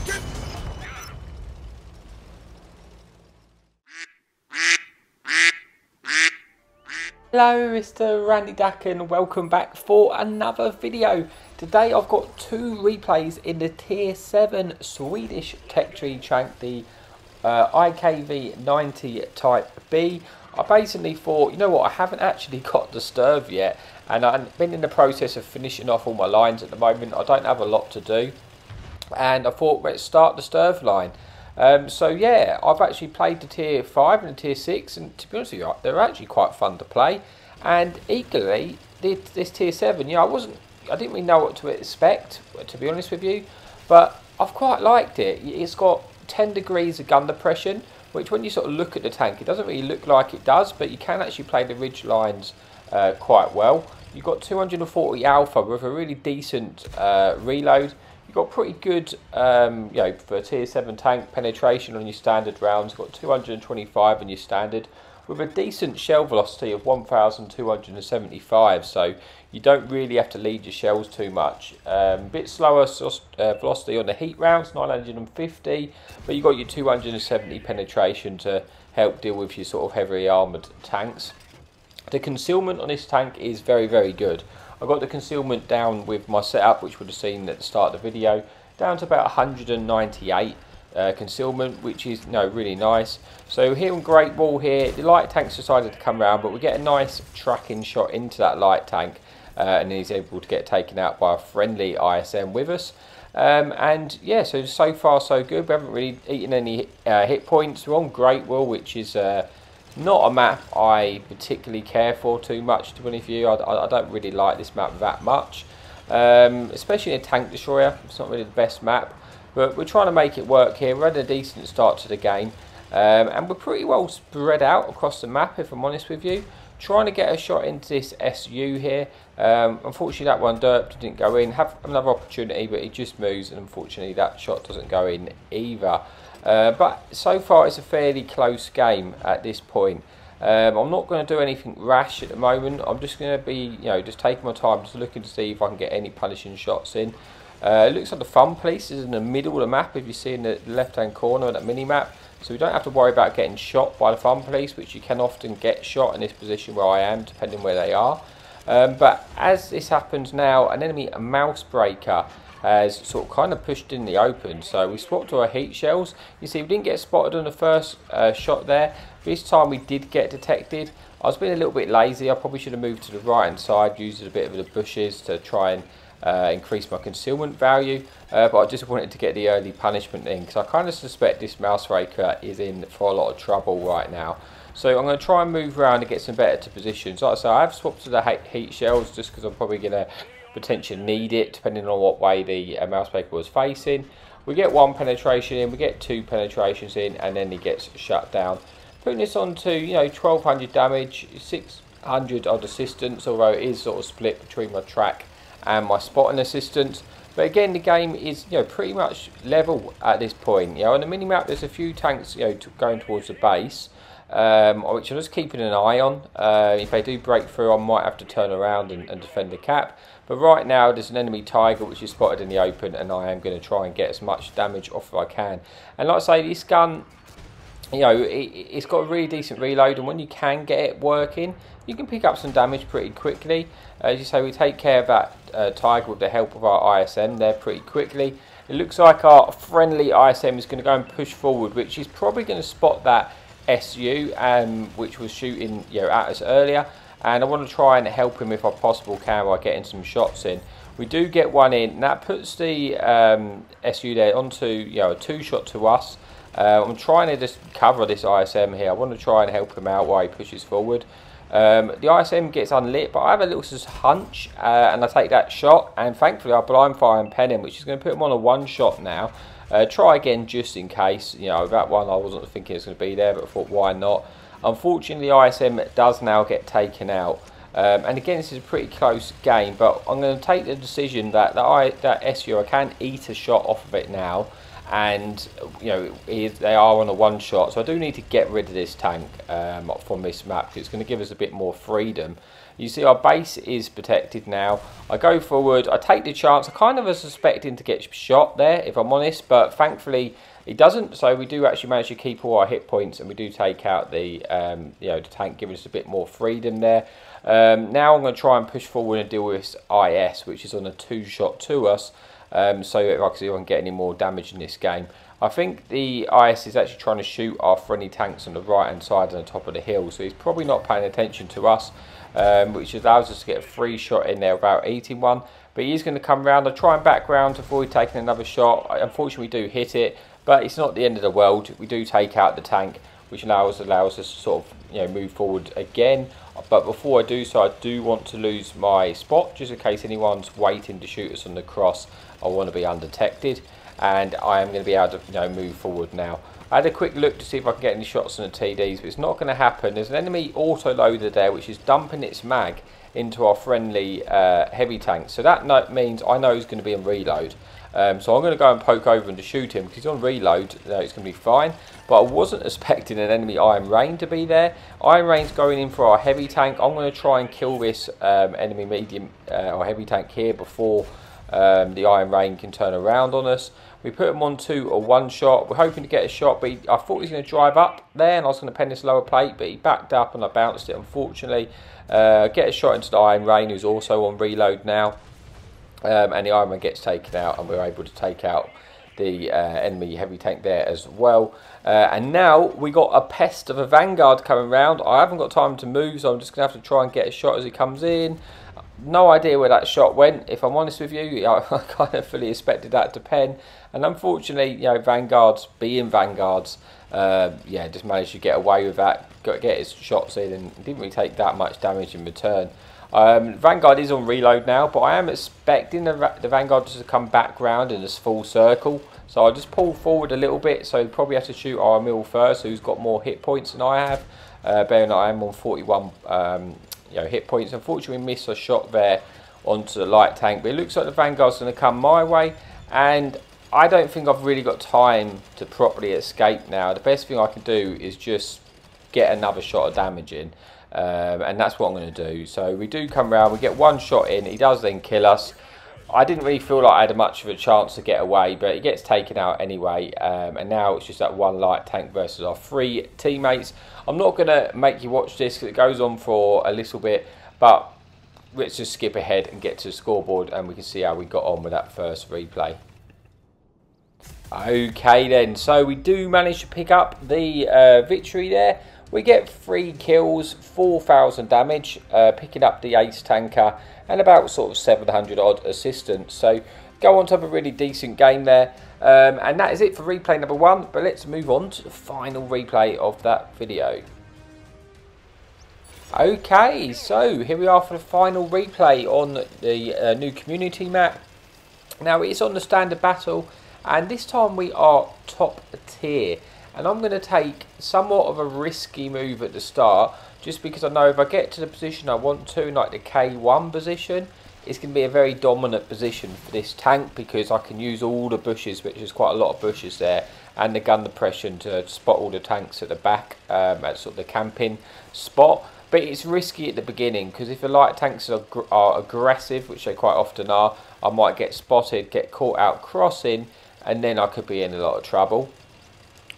Hello, Mr. Randy Dack, and welcome back for another video. Today I've got two replays in the Tier 7 Swedish tech tree tank, the IKV 90 Typ B. I basically thought, you know what, I haven't actually got the Strv yet, and I've been in the process of finishing off all my lines at the moment. I don't have a lot to do, and I thought, let's start the Strv line. So yeah, I've actually played the Tier 5 and the Tier 6, and to be honest with you, they're actually quite fun to play. And equally, this Tier 7, yeah, I didn't really know what to expect, to be honest with you, but I've quite liked it. It's got 10 degrees of gun depression, which when you sort of look at the tank, it doesn't really look like it does, but you can actually play the ridge lines quite well. You've got 240 alpha with a really decent reload. You've got pretty good, you know, for a Tier 7 tank, penetration on your standard rounds. You've got 225 on your standard, with a decent shell velocity of 1,275, so you don't really have to lead your shells too much. Bit slower velocity on the heat rounds, 950, but you've got your 270 penetration to help deal with your sort of heavily armoured tanks. The concealment on this tank is very, very good. I got the concealment down with my setup, which would have seen at the start of the video, down to about 198 concealment, which is, you know, really nice. So here on Great Wall here, the light tank's decided to come around, but we get a nice tracking shot into that light tank, and he's able to get taken out by a friendly ISM with us. And yeah, so far so good. We haven't really eaten any hit points. We're on Great Wall, which is not a map I particularly care for too much, to be honest with you. I don't really like this map that much, especially in a tank destroyer. It's not really the best map, but we're trying to make it work here. We're had a decent start to the game, and we're pretty well spread out across the map, if I'm honest with you. Trying to get a shot into this SU here. Unfortunately that one derped, didn't go in. Have another opportunity, but it just moves, and unfortunately that shot doesn't go in either. But so far it's a fairly close game at this point. I'm not going to do anything rash at the moment. I'm just going to be, you know, just taking my time, just looking to see if I can get any punishing shots in. It looks like the fun police is in the middle of the map, if you see in the left hand corner of that mini map, so we don't have to worry about getting shot by the fun police, which you can often get shot in this position where I am, depending where they are. But as this happens now, an enemy mouse breaker has sort of kind of pushed in the open, so we swapped to our heat shells. You see, we didn't get spotted on the first shot there. This time we did get detected. I was being a little bit lazy. I probably should have moved to the right hand side, used a bit of the bushes to try and increase my concealment value, but I just wanted to get the early punishment in, because I kind of suspect this mouse raker is in for a lot of trouble right now. So I'm going to try and move around and get some better positions. Like I say, I have swapped to the heat shells just because I'm probably going to potentially need it depending on what way the mouse breaker was facing. We get one penetration in, we get two penetrations in, and then he gets shut down. Putting this on to, you know, 1200 damage, 600 odd assistance, although it is sort of split between my track and my spotting assistance. But again, the game is, you know, pretty much level at this point. You know, on the mini map there's a few tanks, you know, going towards the base, which I'm just keeping an eye on. If they do break through, I might have to turn around and defend the cap. But right now there's an enemy tiger which is spotted in the open, and I am going to try and get as much damage off as I can. And like I say, this gun, you know, it's got a really decent reload, and when you can get it working, you can pick up some damage pretty quickly. As you say, we take care of that tiger with the help of our ISM there pretty quickly. It looks like our friendly ISM is going to go and push forward, which is probably going to spot that SU, which was shooting, you know, at us earlier. And I want to try and help him if I possibly can by getting some shots in. We do get one in, and that puts the SU there onto, you know, a two-shot to us. I'm trying to just cover this ISM here. I want to try and help him out while he pushes forward. The ISM gets unlit, but I have a little hunch, and I take that shot, and thankfully I blind fire and pen him, which is going to put him on a one shot now. Try again just in case. You know, that one I wasn't thinking it was going to be there, but I thought, why not? Unfortunately, the ISM does now get taken out. And again, this is a pretty close game, but I'm going to take the decision that that SU, I can eat a shot off of it now, and you know they are on a one shot, so I do need to get rid of this tank from this map because it's going to give us a bit more freedom. You see our base is protected now. I go forward, I take the chance. I kind of was suspecting to get shot there, if I'm honest, but thankfully it doesn't. So we do actually manage to keep all our hit points, and we do take out the the tank, giving us a bit more freedom there. Now I'm going to try and push forward and deal with this IS, which is on a 2-shot to us. So if I can see if I can get any more damage in this game. I think the IS is actually trying to shoot our friendly tanks on the right hand side and the top of the hill, so he's probably not paying attention to us, which allows us to get a free shot in there without eating one. But he's going to come round. I try and back round to avoid taking another shot. Unfortunately we do hit it, but it's not the end of the world. We do take out the tank, which allows us to sort of move forward again. But before I do so, I do want to lose my spot, just in case anyone's waiting to shoot us on the cross. I want to be undetected, and I am going to be able to move forward now. I had a quick look to see if I can get any shots on the TDs, but it's not going to happen. There's an enemy auto-loader there, which is dumping its mag into our friendly heavy tank. So that means I know he's going to be on reload. So I'm going to go and poke over and to shoot him, because he's on reload. It's going to be fine. But I wasn't expecting an enemy Iron Rain to be there. Iron Rain's going in for our heavy tank. I'm going to try and kill this enemy medium or heavy tank here before the Iron Rain can turn around on us. We put him on to a 1-shot. We're hoping to get a shot, but I thought he was going to drive up there, and I was going to pen this lower plate, but he backed up and I bounced it, unfortunately. Get a shot into the Iron Rain, who's also on reload now. And the Iron Man gets taken out, and we're able to take out the enemy heavy tank there as well. And now we got a pest of a Vanguard coming round. I haven't got time to move, so I'm just going to have to try and get a shot as he comes in. No idea where that shot went, if I'm honest with you. I kind of fully expected that to pen, and unfortunately, Vanguards being Vanguards, just managed to get away with that, got to get his shots in, and didn't really take that much damage in return. Vanguard is on reload now, but I am expecting the Vanguard to come back round in this full circle, so I'll just pull forward a little bit. So he'll probably have to shoot our mill first, who's got more hit points than I have. Bearing that I am on 41 hit points. Unfortunately, we missed a shot there onto the light tank, but it looks like the Vanguard's going to come my way, and I don't think I've really got time to properly escape now. The best thing I can do is just get another shot of damage in, and that's what I'm going to do. So we do come round, we get one shot in, he does then kill us. I didn't really feel like I had much of a chance to get away, but he gets taken out anyway, and now it's just that one light tank versus our 3 teammates. I'm not going to make you watch this because it goes on for a little bit, but let's just skip ahead and get to the scoreboard, and we can see how we got on with that first replay. Okay then, so we do manage to pick up the victory there. We get 3 kills, 4,000 damage, picking up the ace tanker, and about sort of 700 odd assistance. So go on to have a really decent game there. And that is it for replay number 1, but let's move on to the final replay of that video. Okay, so here we are for the final replay on the new community map. Now it's on the standard battle, and this time we are top tier. And I'm going to take somewhat of a risky move at the start, just because I know if I get to the position I want to, like the K1 position, it's going to be a very dominant position for this tank, because I can use all the bushes, which is quite a lot of bushes there, and the gun depression to spot all the tanks at the back, at sort of the camping spot. But it's risky at the beginning, because if the light tanks are aggressive, which they quite often are, I might get spotted, get caught out crossing, and then I could be in a lot of trouble.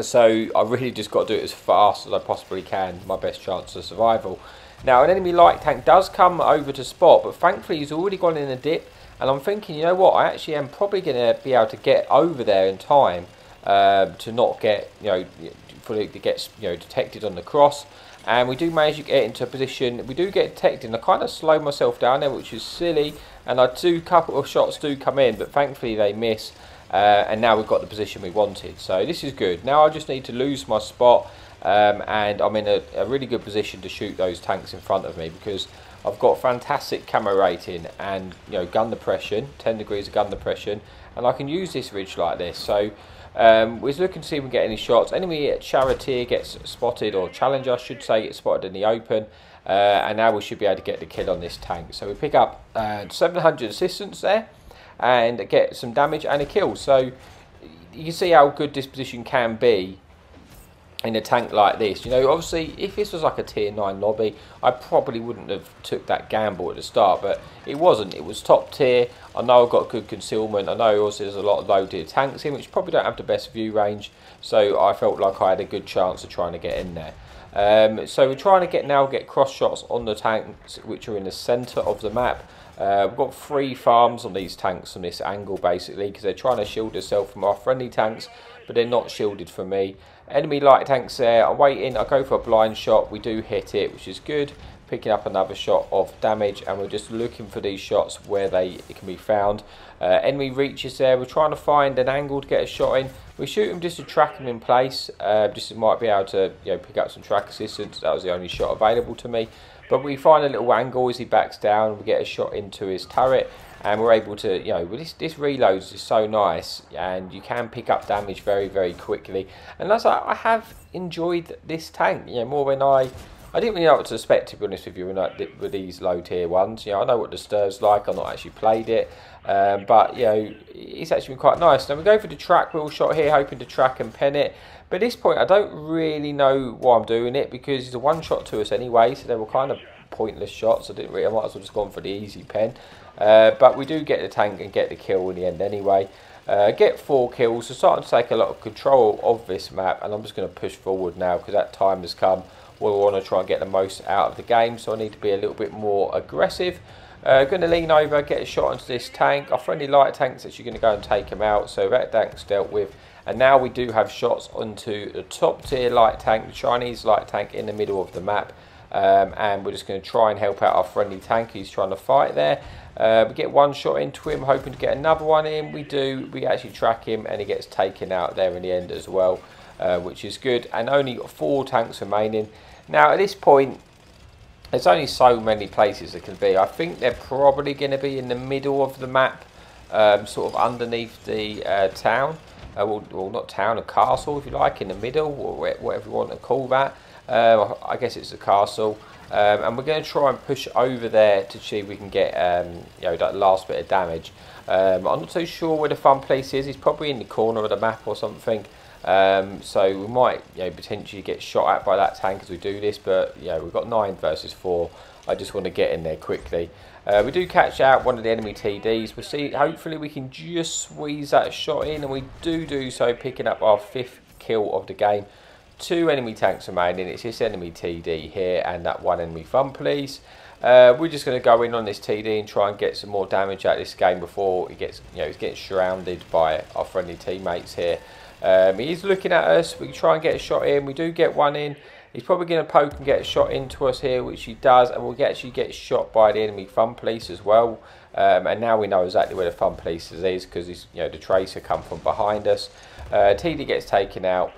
So I really just got to do it as fast as I possibly can, my best chance of survival. Now an enemy light tank does come over to spot, but thankfully he's already gone in a dip, and I'm thinking, you know what, I actually am probably going to be able to get over there in time to not get, fully get detected on the cross. And we do manage to get into a position, we do get detected, and I kind of slow myself down there, which is silly, and a couple of shots do come in, but thankfully they miss. And now we've got the position we wanted, so this is good. Now I just need to lose my spot, and I'm in a really good position to shoot those tanks in front of me, because I've got fantastic camo rating and gun depression, 10 degrees of gun depression, and I can use this ridge like this. So we're looking to see if we can get any shots. Enemy at Charioteer gets spotted, or Challenger I should say, gets spotted in the open, and now we should be able to get the kill on this tank. So we pick up 700 assistance there, and get some damage and a kill. So you can see how good this position can be in a tank like this. You know, obviously if this was like a tier 9 lobby, I probably wouldn't have took that gamble at the start, but it wasn't. It was top tier. I know I've got good concealment. I know also there's a lot of low tier tanks in which probably don't have the best view range, so I felt like I had a good chance of trying to get in there. So we're trying to get cross shots on the tanks which are in the centre of the map. We've got 3 farms on these tanks from this angle basically, because they're trying to shield themselves from our friendly tanks, but they're not shielded from me. Enemy light tanks there. I'm waiting. I go for a blind shot. We do hit it, which is good. Picking up another shot of damage, and we're just looking for these shots where they can be found. Enemy reaches there. We're trying to find an angle to get a shot in. We shoot him just to track him in place. Just might be able to pick up some track assistance. That was the only shot available to me. But we find a little angle as he backs down. We get a shot into his turret, and we're able to, this reloads is so nice, and you can pick up damage very, very quickly. And that's I have enjoyed this tank, more than I didn't really know what to expect, to be honest with you, with these low tier ones. I know what the Strv's like. I've not actually played it, but it's actually been quite nice. Now we go for the track wheel shot here, hoping to track and pen it. But at this point, I don't really know why I'm doing it, because it's a one shot to us anyway, so they were kind of pointless shots. I might as well just gone for the easy pen. But we do get the tank and get the kill in the end anyway. Get 4 kills, so starting to take a lot of control of this map, and I'm just going to push forward now because that time has come. We want to try and get the most out of the game, so I need to be a little bit more aggressive. Going to lean over, get a shot into this tank. Our friendly light tank's actually going to go and take him out, so that tank's dealt with. And now we do have shots onto the top tier light tank, the Chinese light tank in the middle of the map. And we're just going to try and help out our friendly tank who's trying to fight there. We get 1 shot into him, hoping to get another one in. We do. We actually track him, and he gets taken out there in the end as well, which is good. And only 4 tanks remaining. Now at this point, there's only so many places there can be. I think they're probably going to be in the middle of the map, sort of underneath the town. Well, not town, a castle if you like, in the middle, or whatever you want to call that. I guess it's a castle, and we're going to try and push over there to see if we can get that last bit of damage. I'm not too sure where the fun place is. He's probably in the corner of the map or something. So we might potentially get shot at by that tank as we do this, but we've got 9 versus 4. I just want to get in there quickly. We do catch out one of the enemy TDs. We'll see, hopefully we can just squeeze that shot in, and we do so, picking up our 5th kill of the game. 2 enemy tanks remaining. It's this enemy TD here and that 1 enemy fun police. We're just going to go in on this TD and try and get some more damage out of this game before he gets, he's getting surrounded by our friendly teammates here. He's looking at us. We can try and get a shot in. We do get 1 in. He's probably going to poke and get a shot into us here, which he does, and we'll actually get shot by the enemy fun police as well. And now we know exactly where the fun police is, because the tracer come from behind us. TD gets taken out,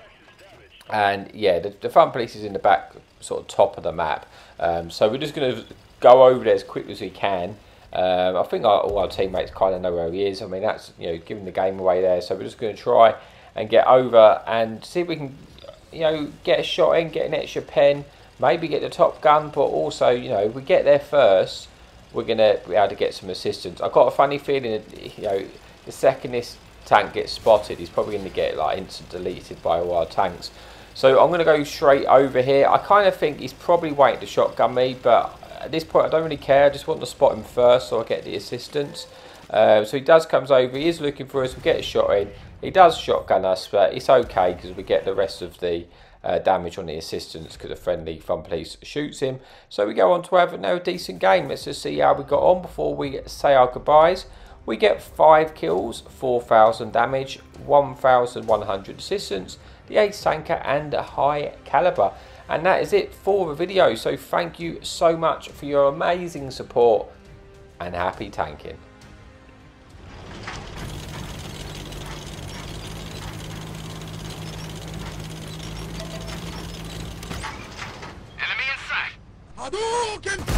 and yeah, the fun police is in the back, sort of top of the map. So we're just going to go over there as quick as we can. I think all our teammates kind of know where he is. I mean, that's giving the game away there. So we're just going to try and get over and see if we can get a shot in, get an extra pen, maybe get the top gun, but also, if we get there first, we're going to be able to get some assistance. I've got a funny feeling that, the second this tank gets spotted, he's probably going to get like instant deleted by all our tanks. So I'm going to go straight over here. I kind of think he's probably waiting to shotgun me, but at this point I don't really care. I just want to spot him first so I get the assistance. So he comes over, he is looking for us, we get a shot in. He does shotgun us, but it's okay because we get the rest of the damage on the assistance because a friendly fun police shoots him. So we go on to have a decent game. Let's just see how we got on before we say our goodbyes. We get 5 kills, 4,000 damage, 1,100 assistance, the ace tanker and a high caliber. And that is it for the video. So thank you so much for your amazing support, and happy tanking. Hadouken!